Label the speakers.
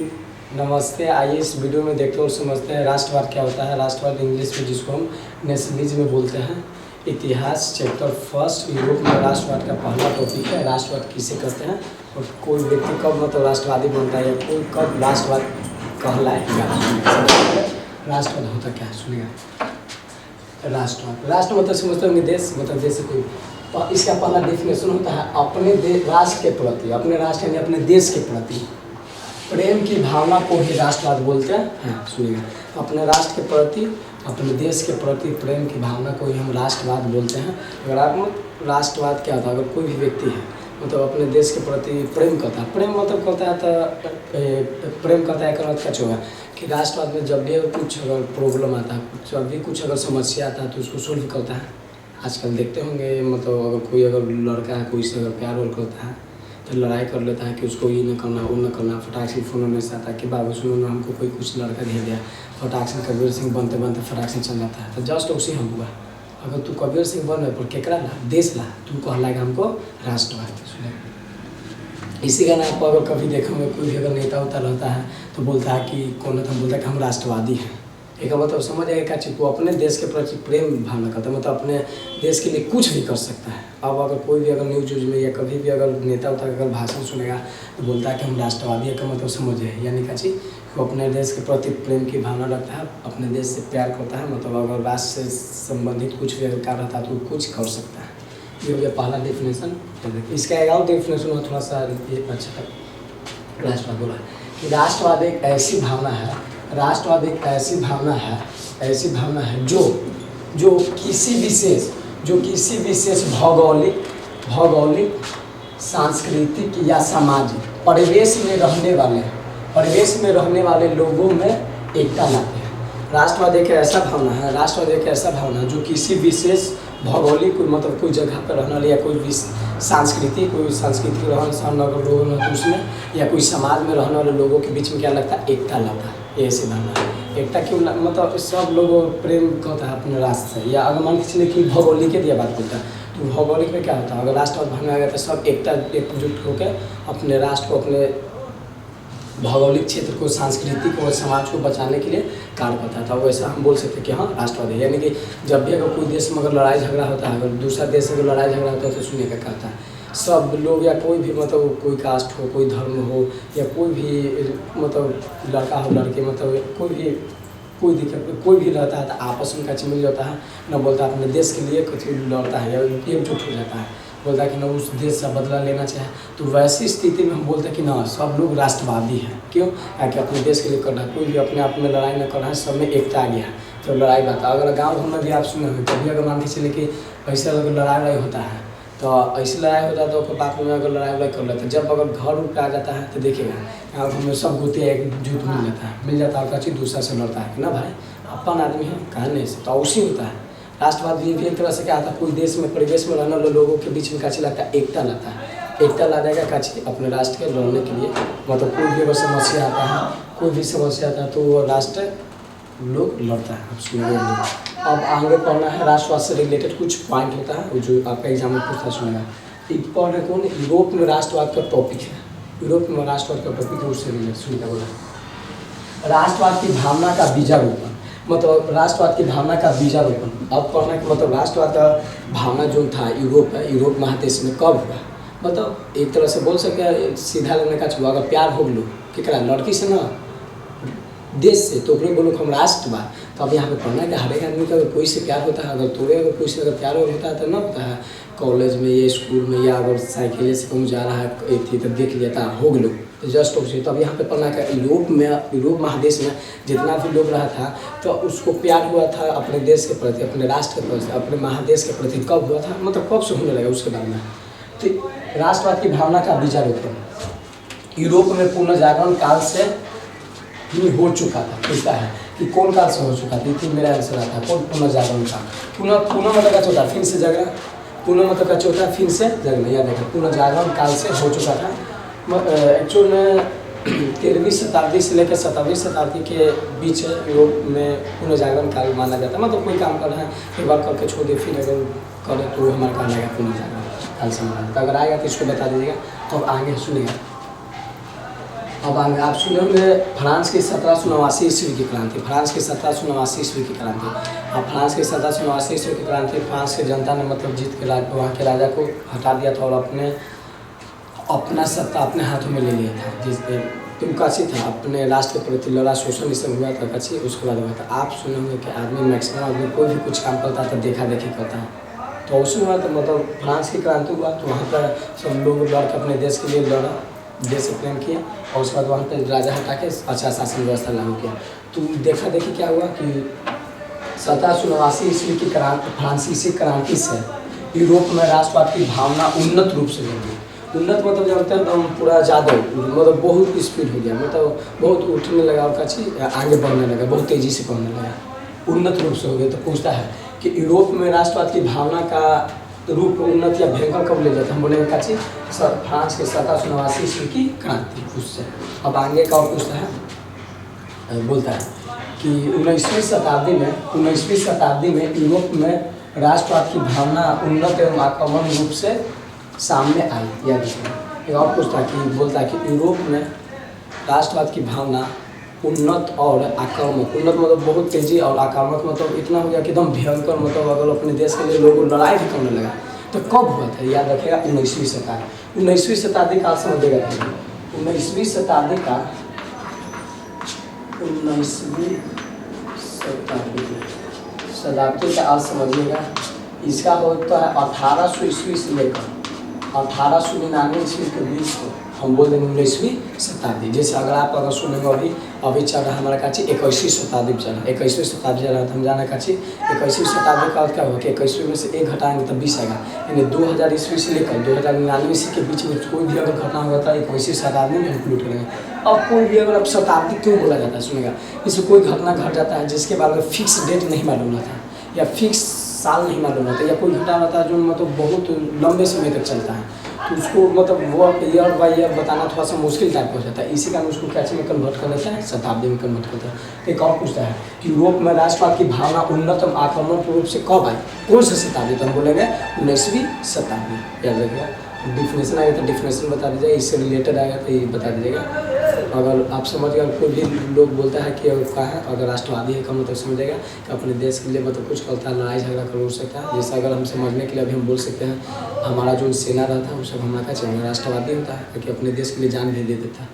Speaker 1: नमस्ते। आइए इस वीडियो में देखते और समझते हैं राष्ट्रवाद क्या होता है। राष्ट्रवाद इंग्लिश में जिसको हम नेशनलिज्म में बोलते हैं। इतिहास चैप्टर फर्स्ट, यूरोप में राष्ट्रवाद का पहला टॉपिक है। राष्ट्रवाद किसे कहते हैं और कोई व्यक्ति कब मतलब राष्ट्रवादी बनता है या कोई कब राष्ट्रवाद कहलाएगा। राष्ट्रवाद होता क्या है सुनिएगा। राष्ट्र मतलब समझते होंगे देश, मतलब देश से कोई। इसका पहला डेफिनेशन होता है अपने राष्ट्र के प्रति, अपने राष्ट्र यानी अपने देश के प्रति प्रेम की भावना को ही राष्ट्रवाद बोलते हैं। सुनिएगा, अपने राष्ट्र के प्रति, अपने देश के प्रति प्रेम की भावना को ही हम राष्ट्रवाद बोलते हैं। अगर आप राष्ट्रवाद क्या होता है, अगर कोई भी व्यक्ति है मतलब अपने देश के प्रति प्रेम करता है, प्रेम मतलब करता है तो प्रेम करता है करना क्या होगा कि राष्ट्रवाद में जब भी कुछ अगर प्रॉब्लम आता है, जब भी कुछ अगर समस्या आता है तो उसको सोल्व करता है। आजकल देखते होंगे मतलब अगर कोई अगर लड़का है कोई से अगर प्यार वार करता है तो लड़ाई कर लेता है कि उसको ये न करना वो न करना। फटाक से फ़ोन में से आता है कि बाबू सुनो ना, हमको कोई कुछ लड़का दे दिया। फटाक से कबीर सिंह बनते बनते फटाक से चल जाता है। तो जस्ट उसी हम हुआ, अगर तू कबीर सिंह बन रहे पर केकरा ला देश ला, तू कहलाएगा हमको राष्ट्रवाद। सुने इसी का नाम अगर कभी देखोगे कोई भी अगर नेता उता रहता है तो बोलता है कि कौन था, बोलता है कि हम राष्ट्रवादी हैं। एक मतलब समझ आएगा क्या चीज़, वो अपने देश के प्रति प्रेम भावना करता है, मतलब अपने देश के लिए कुछ भी कर सकता है। अब अगर कोई भी अगर न्यूज व्यूज में या कभी भी अगर नेता उता अगर भाषण सुनेगा तो बोलता है कि हम राष्ट्रवादी का मतलब समझ है, यानी क्या चीज़ वो अपने देश के प्रति प्रेम की भावना रखता है, अपने देश से प्यार करता है। मतलब अगर राष्ट्र से संबंधित कुछ भी अगर कार्य रहता है तो कुछ कर सकता है। ये हो गया पहला डेफिनेशन। इसका एक और डेफिनेशन है थोड़ा सा अच्छा राष्ट्रवाद बोला कि राष्ट्रवाद एक ऐसी भावना है, राष्ट्रवाद एक ऐसी भावना है जो किसी विशेष भौगोलिक सांस्कृतिक या सामाजिक परिवेश में रहने वाले लोगों में एकता लाते हैं। राष्ट्रवाद एक ऐसा भावना है जो किसी विशेष भौगोलिक मतलब कोई जगह पर रहने वाले या कोई सांस्कृतिक रहन सहन अगर लोगों में तो उसमें या कोई समाज में रहने वाले लोगों के बीच में क्या लगता है, एकता लाता है। ये ऐसी भावना है। एकता क्यों मतलब सब लोग प्रेम करता है अपने राष्ट्र से, या अगर मान के चलिए कि भौगोलिक की बात करता है तो भौगोलिक में क्या होता है, अगर राष्ट्रवाद भावना आ गया तो सब एकजुट होकर अपने राष्ट्र को, अपने भौगोलिक क्षेत्र को, सांस्कृतिक और समाज को बचाने के लिए कार्य करता था। वैसा हम बोल सकते हैं कि हाँ राष्ट्रवाद है। यानी कि जब भी अगर कोई देश में अगर लड़ाई झगड़ा होता है, अगर दूसरा देश से अगर लड़ाई झगड़ा होता है तो सुनिए क्या कहता है, सब लोग या कोई भी मतलब कोई कास्ट हो, कोई धर्म हो या कोई भी मतलब लड़का हो लड़के मतलब कोई दिक्कत कोई भी रहता है तो आपस में कैसे मिल जाता है ना, बोलता है अपने देश के लिए कुछ लड़ता है या एकजुट हो जाता है, बोलता है कि ना उस देश से बदला लेना चाहे। तो वैसी स्थिति में हम बोलते हैं कि ना सब लोग राष्ट्रवादी हैं। क्यों? कि अपने देश के लिए करना है, कोई भी अपने आप में लड़ाई न करना है, सब में एकता आ गया है तो लड़ाई बात। अगर गाँव में भी आप सुने हो कभी अगर मान के चले कि ऐसे अगर लड़ाई होता है तो ऐसी लड़ाई होता है तो बात में अगर लड़ाई कर लेते हैं, जब अगर घर उठ पे आ जाता है तो देखिएगा गाँव में सब गोते एकजुट मिल जाता है और चीज़ दूसरा से लड़ता है कि ना भाई अपन आदमी है कहाँ नहीं से, तो उसी होता है। राष्ट्रवाद भी एक तरह से क्या आता है, कोई देश में परिवेश में रहने वाले लोगों के बीच में क्या लगता है, एकता लाता है। एकता ला देगा क्या अपने राष्ट्र के लड़ने के लिए, मतलब कोई भी अगर समस्या आता है तो वो राष्ट्र लोग लड़ता है। आप सुनिए अब आगे पढ़ना है राष्ट्रवाद से रिलेटेड कुछ पॉइंट होता है जो आपका एग्जाम में पूछता सुनेगा। पढ़ रहे कौन, यूरोप में राष्ट्रवाद का टॉपिक है, यूरोप में राष्ट्रवाद का टॉपिक है, उससे रिलेटेड सुनिएगा। बोला राष्ट्रवाद की भावना का बीजारोपण, मतलब राष्ट्रवाद की भावना का बीजारोपण अब पढ़ना कि मतलब राष्ट्रवाद का भावना जो था यूरोप महादेश में कब हुआ। मतलब एक तरह से बोल सके सीधा लेने का छुआ, अगर प्यार हो गलो केकरा लड़की से ना देश से तो अपने बोलो हम राष्ट्रवाद। तो अब यहाँ पे पढ़ना है कि हर एक आदमी का अगर कोई से प्यार होता है, अगर तोड़े अगर कोई से अगर प्यार होता है तो ना होता है कॉलेज में या स्कूल में या अगर साइकिल से कहूँ जा रहा है थी तो देख लिया था हो गलो तो जस्ट ऑपोजिट। तब यहाँ पे पढ़ना का यूरोप महादेश में जितना भी लोग रहा था तो उसको प्यार हुआ था अपने देश के प्रति, अपने राष्ट्र के प्रति, अपने महादेश के प्रति कब हुआ था, मतलब कब से होने लगा उसके बारे में। तो राष्ट्रवाद की भावना का बीजारोपण यूरोप में पुनर्जागरण काल से ही हो चुका था। पूछता है कि कौन काल से हो चुका था, इतनी मेरा आंसर आता है कौन पुनर्जागरण का। पुनः मतलब का चौथा फिर से जगना, पुनः मतलब का चौथा फिर से जगना, याद रखा पुनर्जागरण काल से हो चुका था। एक्चुअल में 13वीं शताब्दी से लेकर 17वीं शताब्दी के बीच यूरोप में पुनर्जागरण काल माना जाता है। मतलब कोई काम कर रहा है एक बार करके छोड़ दे फिर अगर करे तो हमारा काम आएगा पुनर्जागरण काल से माना जाता है। अगर आएगा तो इसको बता दीजिएगा तो अब आगे सुनिएगा। अब आप सुने होंगे फ्रांस की 1789 ईस्वी की क्रांति, फ्रांस की 1789 ईस्वी की क्रांति। अब फ्रांस की 1789 ईस्वी की क्रांति, फ्रांस की जनता ने मतलब जीत के वहाँ के राजा को हटा दिया था और अपना सत्ता अपने हाथों में ले लिया था। जिसपे कची था, अपने राष्ट्र के प्रति लड़ा, शोषण इससे हुआ था कची, उसके बाद हुआ था। आप सुने होंगे कि आदमी मैक्सिमम आदमी कोई भी कुछ काम करता था देखा देखी करता है, तो उसमें हुआ तो मतलब फ्रांस की क्रांति हुआ, तो वहाँ पर सब लोग लड़ के अपने देश के लिए लड़ा, देश से प्रेम किया और उसके बाद वहाँ पर राजा हटा के अच्छा शासन व्यवस्था लागू किया। तो देखा देखी क्या हुआ कि 1789 ईस्वी की फ्रांसीसी क्रांति से यूरोप में राष्ट्रवाद की भावना उन्नत रूप से बढ़ी। उन्नत मतलब जानते हैं तो पूरा ज़्यादा मतलब बहुत स्पीड हो गया, मतलब बहुत उठने लगा और कची आगे बढ़ने लगा, बहुत तेज़ी से बढ़ने लगा, उन्नत रूप से हो गया। तो पूछता है कि यूरोप में राष्ट्रवाद की भावना का रूप उन्नत या भयंकर कब ले जाता है, हम बोलेंगे कची फ्रांस के 1789 ईस्वी की क्रांति, उससे। अब आगे का और पूछता है, बोलता है कि 19वीं शताब्दी में यूरोप में राष्ट्रवाद की भावना उन्नत एवं आक्रामक रूप से सामने आई। या एक और पूछता है कि बोलता है कि यूरोप में राष्ट्रवाद की भावना उन्नत और आक्रामक, उन्नत मतलब बहुत तेजी और आक्रामक मतलब इतना हो गया कि एकदम भयंकर, मतलब अगर अपने देश के लिए लोग लड़ाई भी करने लगा। तो कब हुआ था, याद रखेगा 19वीं शताब्दी। 19वीं शताब्दी का समझेगा, 19वीं शताब्दी का 19वीं शताब्दी का आज समझिएगा। इसका होता है 1800 ईस्वी से लेकर 1899 ईस्वी के बीच को हम बोल देंगे 19वीं शताब्दी। जैसे अगर सुनेंगे अभी चल रहा है हमारा काची 21वीं शताब्दी चल रहा है, 21वीं शताब्दी चल रहा है, तो हम जाना काची 21वीं शताब्दी का क्या होगा कि 21वीं में से एक घटाएंगे तो 20 आएगा, यानी 2000 ईस्वी से लेकर 2099 ईस्वी के बीच में कोई भी अगर घटना होगा तो 21वीं शताब्दी में इंक्लूड करेंगे। अब कोई भी अगर अब शताब्दी क्यों बोला जाता है, सुनेगा, इससे कोई घटना घट जाता है जिसके बारे में फिक्स डेट नहीं मालूम रहता या फिक्स साल नहीं मालूम रहता, या कोई घटना रहता है जो मतलब बहुत लंबे समय तक चलता है, तो उसको मतलब वो ईयर बाई ईयर बताना थोड़ा सा मुश्किल टाइप हो जाता है। इसी कारण उसको कैसे में कन्वर्ट कर देता है, शताब्दी में कन्वर्ट करता है। एक और पूछता है कि यूरोप में राष्ट्रवाद की भावना उन्नत एवं आक्रामक रूप से कब आई, कौन सी शताब्दी, तो हम बोलेंगे 19वीं शताब्दी। याद रखिएगा, डिफिनेशन आएगा तो डिफिनेशन बता दीजिएगा, इससे रिलेटेड आएगा तो ये बता दीजिएगा। अगर आप समझ गए, कोई भी लोग बोलता है कि क्या है, अगर राष्ट्रवादी है का मतलब समझेगा कि अपने देश के लिए मतलब कुछ करता है, लड़ाई झगड़ा कर सकता है। जैसे अगर हम समझने के लिए अभी हम बोल सकते हैं हमारा जो सेना रहता है वो सब हमारा क्या चाहिए, राष्ट्रवादी होता है, क्योंकि अपने देश के लिए जान भी दे देता है।